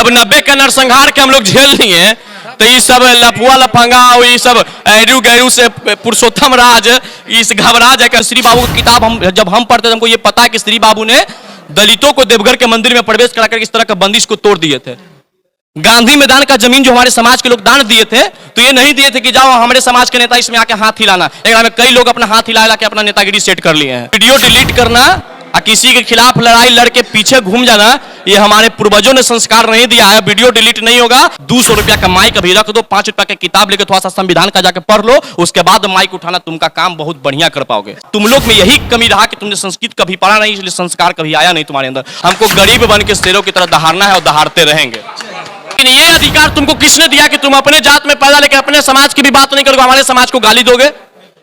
जब 90 के नरसंहार के हम लोग झेल लिए तो ये सब लफुआ लफंगा और ये सब एरू गैरू से पुरुषोत्तम राज इस घबरा जाकर श्री बाबू की किताब जब हम पढ़ते थे हमको ये पता है कि श्री बाबू ने दलितों को देवघर के मंदिर में प्रवेश कराकर इस तरह का बंदिश को तोड़ दिए थे। गांधी मैदान का जमीन जो हमारे समाज के लोग दान दिए थे तो ये नहीं दिए थे कि जाओ हमारे समाज के नेता इसमें आके हाथ हिलाना, लेकिन हमें कई लोग अपना हाथ हिला के अपना नेतागिरी सेट कर लिए हैं। वीडियो डिलीट करना और किसी के खिलाफ लड़ाई लड़के पीछे घूम जाना ये हमारे पूर्वजों ने संस्कार नहीं दिया है। वीडियो डिलीट नहीं होगा। 200 रुपया का माइक अभी रख दो, 5 रुपया की किताब लेके थोड़ा सा संविधान का जाके पढ़ लो, उसके बाद माइक उठाना, तुमका काम बहुत बढ़िया कर पाओगे। तुम लोग में यही कमी रहा कि तुमने संस्कृत कभी पढ़ा नहीं, इसलिए संस्कार कभी आया नहीं तुम्हारे अंदर। हमको गरीब बन के शेरों की तरह दहाड़ना है और दहाड़ते रहेंगे। लेकिन ये अधिकार तुमको किसने दिया कि तुम अपने जात में पैदा लेकर अपने समाज की भी बात नहीं करोगे, हमारे समाज को गाली दोगे?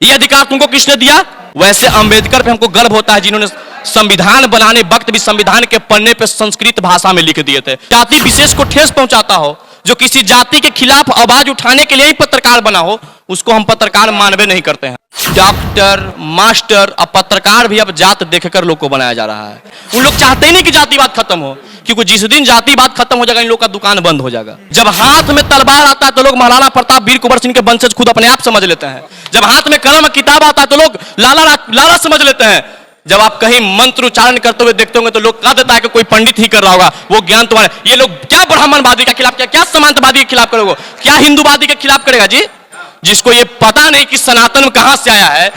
ये अधिकार तुमको किसने दिया? वैसे अंबेडकर पे हमको गर्व होता है जिन्होंने संविधान बनाने वक्त भी संविधान के पन्ने पे संस्कृत भाषा में लिख दिए थे। जाति विशेष को ठेस पहुंचाता हो, जो किसी जाति के खिलाफ आवाज उठाने के लिए ही पत्रकार बना हो, उसको हम पत्रकार मानवे नहीं करते हैं। डॉक्टर, मास्टर और पत्रकार भी अब जात देखकर लोग को बनाया जा रहा है। उन लोग चाहते ही नहीं कि जातिवाद खत्म हो, क्योंकि जिस दिन जातिवाद खत्म हो जाएगा इन लोग का दुकान बंद हो जाएगा। जब हाथ में तलवार आता है तो लोग महाराणा प्रताप, वीर कुंवर सिंह के वंशज खुद अपने आप समझ लेते हैं। जब हाथ में कलम किताब आता है तो लोग लाला समझ लेते हैं। जब आप कहीं मंत्र उच्चारण करते हुए देखते होंगे तो लोग कह देता है कि कोई पंडित ही कर रहा होगा, वो ज्ञान तुम्हारे। ये लोग क्या ब्राह्मणवादी के खिलाफ, क्या समांतवादी के खिलाफ करोगे, क्या हिंदूवादी के खिलाफ करेगा जी, जिसको ये पता नहीं कि सनातन कहां से आया है।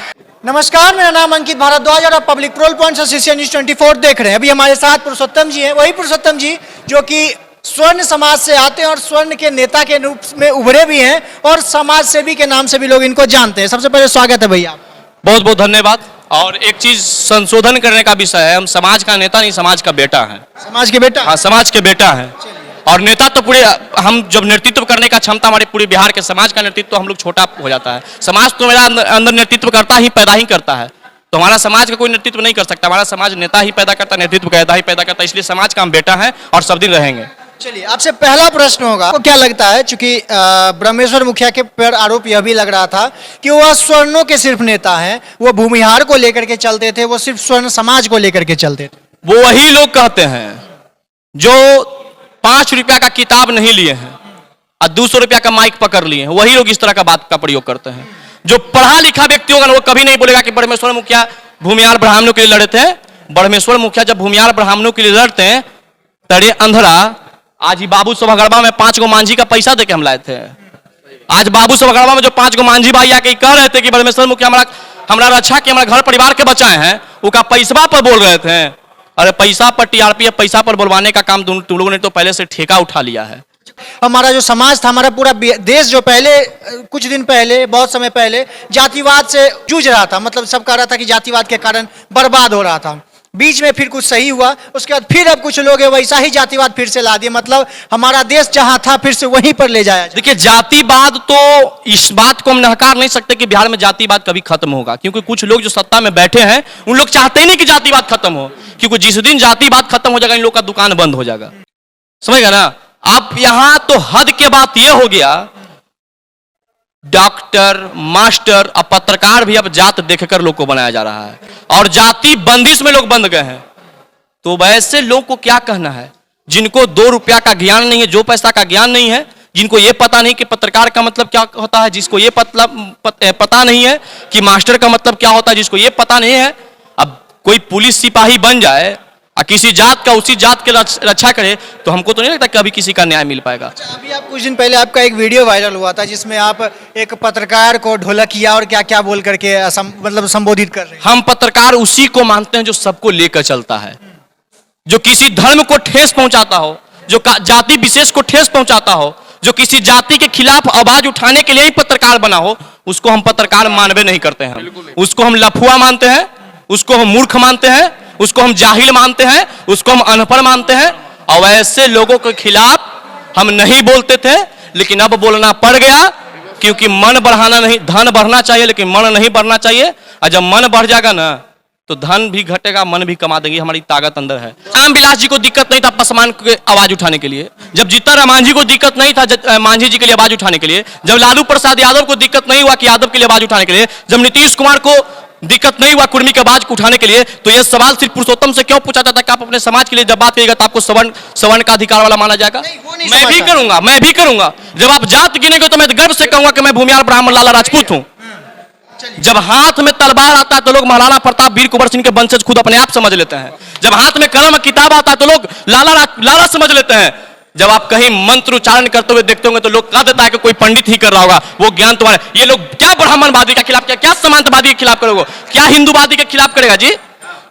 नमस्कार, मेरा नाम अंकित भारद्वाज और पब्लिक प्रोल पॉइंट एसोसिएशन न्यूज़ 24 देख रहे हैं। अभी हमारे साथ पुरुषोत्तम जी हैं, वही पुरुषोत्तम जी जो कि स्वर्ण समाज से आते हैं और स्वर्ण के नेता के रूप में उभरे भी हैं और समाज सेवी के नाम से भी लोग इनको जानते हैं। सबसे पहले स्वागत है भैया। बहुत बहुत धन्यवाद। और एक चीज संशोधन करने का विषय है, हम समाज का नेता नहीं, समाज का बेटा है। समाज के बेटा? हाँ, समाज के बेटा है। और नेता तो पूरे, हम जब नेतृत्व करने का क्षमता हमारे पूरे बिहार के समाज का नेतृत्व तो हम लोग छोटा हो जाता है। समाज तो मेरा अंदर नेतृत्व करता ही, पैदा ही करता है, तो हमारा समाज का कोई नेतृत्व नहीं कर सकता। हमारा समाज नेता ही पैदा करता, नेतृत्व पैदा ही पैदा करता, इसलिए समाज का हम बेटा है और सब दिन रहेंगे। चलिए, आपसे पहला प्रश्न होगा, आपको क्या लगता है, चूंकि ब्रह्मेश्वर मुखिया के पर आरोप यह भी लग रहा था कि वह स्वर्णों के सिर्फ नेता हैं, वो भूमिहार को लेकर के चलते थे, वो सिर्फ स्वर्ण समाज को लेकर के चलते थे। वो वही लोग कहते हैं जो 5 रुपया का किताब नहीं लिए हैं और 200 रुपया का माइक पकड़ लिए हैं, वही लोग इस तरह का बात का प्रयोग करते हैं। जो पढ़ा लिखा व्यक्ति होगा वो कभी नहीं बोलेगा कि ब्रह्मेश्वर मुखिया भूमिहार ब्राह्मणों के लिए लड़े थे। ब्रह्मेश्वर मुखिया जब भूमिहार ब्राह्मणों के लिए लड़ते हैं, तड़े अंधरा, आज ही बाबू सभागढ़वा में 5 गो मांझी का पैसा देके हम लाए थे। आज बाबू सभागढ़वा में जो 5 गो मांझी भाई आके कह रहे थे कि ब्रह्मेश्वर मुखिया हमारा रक्षा के, हमारा घर परिवार के बचाए हैं, वो का पैसा पर बोल रहे थे। अरे पैसा पर टीआरपी, पैसा पर बोलवाने का काम तुम लोगों ने तो पहले से ठेका उठा लिया है। हमारा जो समाज था, हमारा पूरा देश जो पहले कुछ दिन पहले, बहुत समय पहले जातिवाद से जूझ रहा था, मतलब सब कह रहा था कि जातिवाद के कारण बर्बाद हो रहा था। बीच में फिर कुछ सही हुआ, उसके बाद फिर अब कुछ लोग वैसा ही जातिवाद फिर से ला दिए, मतलब हमारा देश जहां था फिर से वहीं पर ले जाया। देखिए, जातिवाद तो, इस बात को हम नकार नहीं सकते कि बिहार में जातिवाद कभी खत्म होगा, क्योंकि कुछ लोग जो सत्ता में बैठे हैं उन लोग चाहते ही नहीं कि जातिवाद खत्म हो, क्योंकि जिस दिन जातिवाद खत्म हो जाएगा इन लोग का दुकान बंद हो जाएगा। समझ गए ना? अब यहां तो हद के बात यह हो गया, डॉक्टर, मास्टर और पत्रकार भी अब जात देखकर लोग को बनाया जा रहा है और जाति बंदिश में लोग बंद गए हैं। तो वैसे लोग को क्या कहना है जिनको 2 रुपया का ज्ञान नहीं है, जो पैसा का ज्ञान नहीं है, जिनको ये पता नहीं कि पत्रकार का मतलब क्या होता है, जिसको ये पता नहीं है कि मास्टर का मतलब क्या होता है, जिसको ये पता नहीं है। अब कोई पुलिस सिपाही बन जाए और किसी जात का उसी जात के रक्षा करे तो हमको तो नहीं लगता कि अभी किसी का न्याय मिल पाएगा। अभी आप कुछ दिन पहले आपका एक वीडियो वायरल हुआ था जिसमें आप एक पत्रकार को ढोलकिया और क्या क्या बोल करके मतलब संबोधित कर रहे हैं। हम पत्रकार उसी को मानते हैं जो सबको लेकर चलता है, जो किसी धर्म को ठेस पहुंचाता हो, जो जाति विशेष को ठेस पहुंचाता हो, जो किसी जाति के खिलाफ आवाज उठाने के लिए ही पत्रकार बना हो, उसको हम पत्रकार मानवे नहीं करते हैं। उसको हम लफुआ मानते हैं, उसको हम मूर्ख मानते हैं, उसको हम जाहिल मानते हैं, उसको हम अनपढ़ मानते हैं। और ऐसे लोगों के खिलाफ हम नहीं बोलते थे, लेकिन अब बोलना पड़ गया, क्योंकि मन बढ़ाना नहीं, धन बढ़ना चाहिए लेकिन मन नहीं बढ़ना चाहिए। और जब मन बढ़ जाएगा ना तो धन भी घटेगा, मन भी कमा देंगे, हमारी ताकत अंदर है। राम विलास जी को दिक्कत नहीं था पासवान के आवाज उठाने के लिए, जब जीतन राम मांझी को दिक्कत नहीं था मांझी जी के लिए आवाज उठाने के लिए, जब लालू प्रसाद यादव को दिक्कत नहीं हुआ कि यादव के लिए आवाज उठाने के लिए, जब नीतीश कुमार को दिक्कत नहीं हुआ कुर्मी के आवाज को उठाने के लिए, तो यह सवाल सिर्फ पुरुषोत्तम से क्यों पूछा जाता है कि आप अपने समाज के लिए जब बात करिएगा तो आपको सवर्ण का अधिकार वाला माना जाएगा? मैं भी करूंगा। जब आप जात गिनेंगे तो मैं गर्व से कहूंगा कि मैं भूमिहार ब्राह्मण लाला राजपूत हूं। जब हाथ में तलवार आता है तो लोग महाराणा प्रताप वीर कुंवर सिंह के वंशज खुद अपने आप समझ लेते हैं। जब हाथ में कलम किताब आता है तो लोग लाला समझ लेते हैं। जब आप कहीं मंत्र उच्चारण करते हुए देखते होंगे तो लोग कह देता है कि कोई पंडित ही कर रहा होगा, वो ज्ञान तुम्हारे। ये लोग क्या ब्राह्मणवादी के खिलाफ, क्या समांतवादी के खिलाफ करोगे, क्या हिंदूवादी के खिलाफ करेगा जी?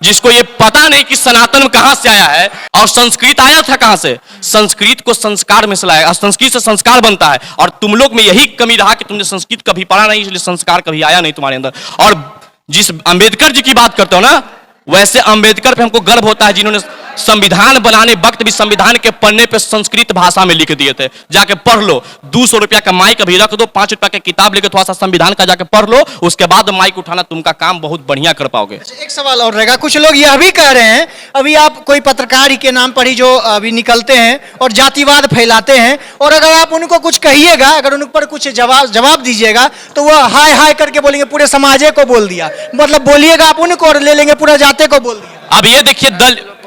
जिसको ये पता नहीं कि सनातन कहां से आया है और संस्कृत आया था कहां से। संस्कृत को संस्कार में लाया, संस्कृत से संस्कार बनता है। और तुम लोग में यही कमी रहा कि तुमने संस्कृत कभी पढ़ा नहीं, इसलिए संस्कार कभी आया नहीं तुम्हारे अंदर। और जिस अंबेडकर जी की बात करते हो ना, वैसे अंबेडकर पे हमको गर्व होता है जिन्होंने संविधान बनाने वक्त भी संविधान के पन्ने पे संस्कृत भाषा में लिख दिए थे। जाके पढ़ लो, 200 रुपया का माइक अभी रख दो, 5 रुपया की किताब लेके थोड़ा सा संविधान का जाके पढ़ लो, उसके बाद माइक उठाना तुमका काम बहुत बढ़िया कर पाओगे। एक सवाल और रहेगा, कुछ लोग यह भी कह रहे हैं, अभी आप कोई पत्रकार के नाम पर ही जो अभी निकलते हैं और जातिवाद फैलाते हैं, और अगर आप उनको कुछ कहिएगा, अगर उन पर कुछ जवाब दीजिएगा तो वह हाय हाय करके बोलेंगे पूरे समाजे को बोल दिया, मतलब बोलिएगा आप उनको और ले लेंगे पूरा जाते को बोल दिया। अब ये देखिए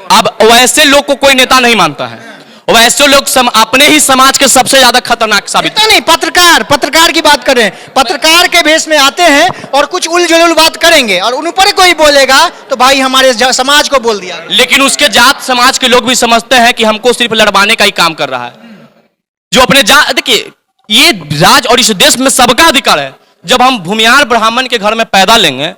अब वैसे लोग को कोई नेता नहीं मानता है, वैसे लोग अपने ही समाज के सबसे ज्यादा खतरनाक साबित। नहीं, पत्रकार की बात कर रहे हैं, पत्रकार के भेष में आते हैं और कुछ उलझुल बात करेंगे और उन पर कोई बोलेगा तो भाई हमारे समाज को बोल दिया। लेकिन उसके जात समाज के लोग भी समझते हैं कि हमको सिर्फ लड़वाने का ही काम कर रहा है। जो अपने देखिए, ये राज और इस देश में सबका अधिकार है। जब हम भूमिहार ब्राह्मण के घर में पैदा लेंगे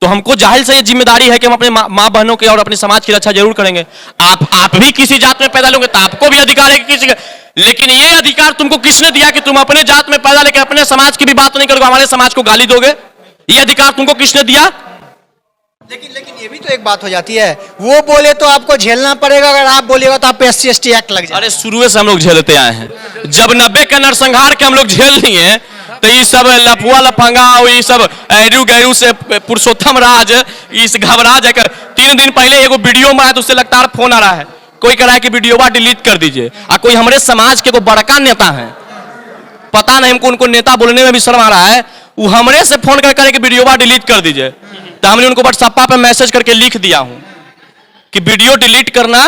तो हमको जाहिर से ये जिम्मेदारी है कि हम अपने माँ बहनों के और अपने समाज की रक्षा जरूर करेंगे। आप भी किसी जात में पैदा लोगे तो आपको भी अधिकार है कि किसी का, लेकिन ये अधिकार तुमको किसने दिया कि तुम अपने जात में पैदा लेकर अपने समाज की भी बात नहीं करोगे, हमारे समाज को गाली दोगे? ये अधिकार तुमको किसने दिया? लेकिन ये भी तो एक बात हो जाती है, वो बोले तो आपको झेलना पड़ेगा, अगर आप बोलेगा तो आप पे SC/ST एक्ट लग जाए। अरे शुरू से हम लोग झेलते आए हैं। जब 90 के नरसंहार के हम लोग झेल लिए तो ये सब लफुआ लफंगा और ये सब एरू गैरू से पुरुषोत्तम राज इस घबरा जाकर 3 दिन पहले एगो वीडियो में आया तो उससे लगता है फोन आ रहा है, कोई कह रहा है कि वीडियो डिलीट कर दीजिए। और कोई हमारे समाज के कोई बड़का नेता है, पता नहीं हमको उनको नेता बोलने में भी शर्म आ रहा है, वो हमरे से फोन कर कि वीडियो डिलीट कर दीजिए। तो हमने उनको व्हाट्सएप पे मैसेज करके लिख दिया हूं कि वीडियो डिलीट करना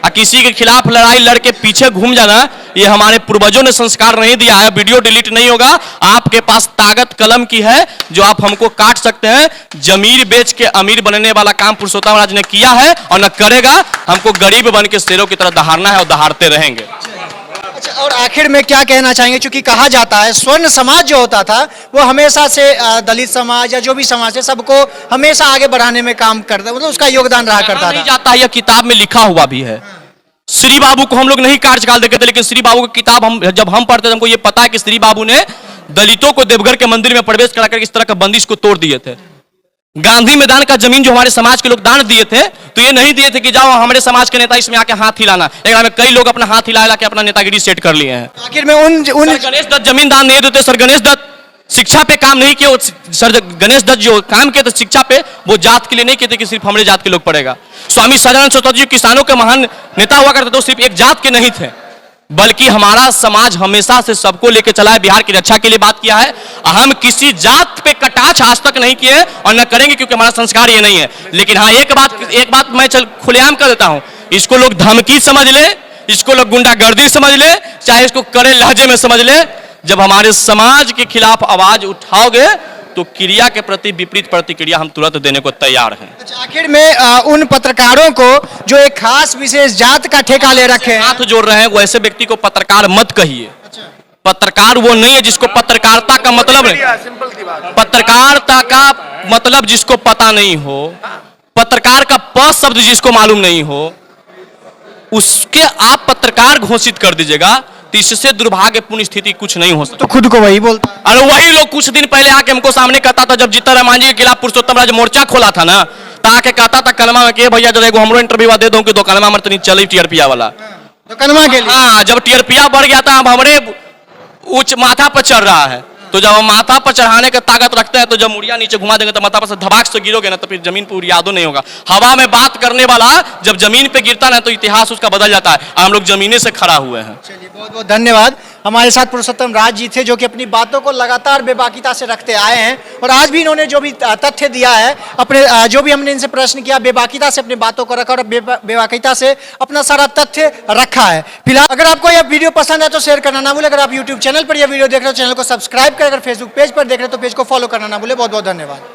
और किसी के खिलाफ लड़ाई लड़के पीछे घूम जाना, ये हमारे पूर्वजों ने संस्कार नहीं दिया है। वीडियो डिलीट नहीं होगा। आपके पास ताकत कलम की है जो आप हमको काट सकते हैं। जमीर बेच के अमीर बनने वाला काम पुरुषोत्तम राज ने किया है और न करेगा। हमको गरीब बन के शेरों की तरह दहाड़ना है और दहाड़ते रहेंगे। अच्छा, और आखिर में क्या कहना चाहेंगे, क्योंकि कहा जाता है स्वर्ण समाज जो होता था वो हमेशा से दलित समाज या जो भी समाज है सबको हमेशा आगे बढ़ाने में काम करता, मतलब उसका योगदान रहा करता नहीं जाता है। यह किताब में लिखा हुआ भी है। श्री बाबू को हम लोग नहीं कार्यकाल देते थे, लेकिन श्री बाबू की किताब जब हम पढ़ते थे हमको ये पता है कि श्री बाबू ने दलितों को देवघर के मंदिर में प्रवेश कराकर इस तरह का बंदिश को तोड़ दिए थे। गांधी मैदान का जमीन जो हमारे समाज के लोग दान दिए थे तो ये नहीं दिए थे कि जाओ हमारे समाज के नेता इसमें आके हाथ हिलाना। में कई लोग अपना हाथ हिला के अपना नेतागिरी सेट कर लिए हैं। आखिर में उन गणेश दत्त जमीन दान नहीं देते। सर गणेश दत्त शिक्षा पे काम नहीं किए। सर गणेश दत्त जो काम किए थे शिक्षा पे, वो जात के लिए नहीं किए थे कि सिर्फ हमारे जात के लोग पढ़ेगा। स्वामी सदानंद सरस्वती जी किसानों के महान नेता हुआ करते थे, सिर्फ एक जात के नहीं थे, बल्कि हमारा समाज हमेशा से सबको लेके चला है, बिहार की रक्षा के लिए बात किया है। हम किसी जात पे कटाक्ष आज तक नहीं किए और न करेंगे, क्योंकि हमारा संस्कार ये नहीं है। लेकिन हाँ, एक बात मैं खुलेआम कर देता हूं, इसको लोग धमकी समझ ले, इसको लोग गुंडागर्दी समझ ले, चाहे इसको कड़े लहजे में समझ ले, जब हमारे समाज के खिलाफ आवाज उठाओगे तो क्रिया के प्रति विपरीत प्रतिक्रिया हम तुरंत देने को तैयार हैं। अच्छा, आखिर में उन पत्रकारों को जो एक खास विशेष जात का ठेका ले रखे हैं, हाथ जोड़ रहे हैं, वैसे व्यक्ति को पत्रकार मत कहिए। पत्रकार वो नहीं है जिसको पत्रकारिता का मतलब नहीं, पत्रकारिता का मतलब जिसको पता नहीं हो, पत्रकार का प शब्द जिसको मालूम नहीं हो, उसके आप पत्रकार घोषित कर दीजिएगा, तो इससे दुर्भाग्यपूर्ण स्थिति कुछ नहीं हो सकती। तो खुद को वही बोलता। अरे वही लोग कुछ दिन पहले आके हमको सामने कहता था, जब जीतनराम जी के खिलाफ पुरुषोत्तम राज मोर्चा खोला था ना, तो आके कहता था कलमा में के भैया जरा हमरो इंटरव्यू दे दो कि दो कलमा में तो नहीं चली टीआरपी वाला, तो कलमा के लिए। हाँ, जब टीआरपी बढ़ गया था, अब हमारे उच्च माथा पर चढ़ रहा है, तो जब हम माथा पर चढ़ाने का ताकत रखते हैं तो जब मुड़िया नीचे घुमा देंगे तो माथा पर से धबाक से गिरोगे ना, तो फिर जमीन पर यादों नहीं होगा। हवा में बात करने वाला जब जमीन पे गिरता ना तो इतिहास उसका बदल जाता है। हम लोग जमीने से खड़ा हुए हैं। चलिए, बहुत बहुत धन्यवाद। हमारे साथ पुरुषोत्तम राज जी थे, जो कि अपनी बातों को लगातार बेबाकीता से रखते आए हैं और आज भी इन्होंने जो भी तथ्य दिया है, अपने जो भी हमने इनसे प्रश्न किया, बेबाकीता से अपनी बातों को रखा और बेबाकीता से अपना सारा तथ्य रखा है। फिलहाल अगर आपको यह वीडियो पसंद है तो शेयर करना ना भूले। अगर आप यूट्यूब चैनल पर यह वीडियो देख रहे हो, चैनल को सब्सक्राइब कर, अगर फेसबुक पेज पर देख रहे हो तो पेज को फॉलो करना ना भूले। बहुत बहुत धन्यवाद।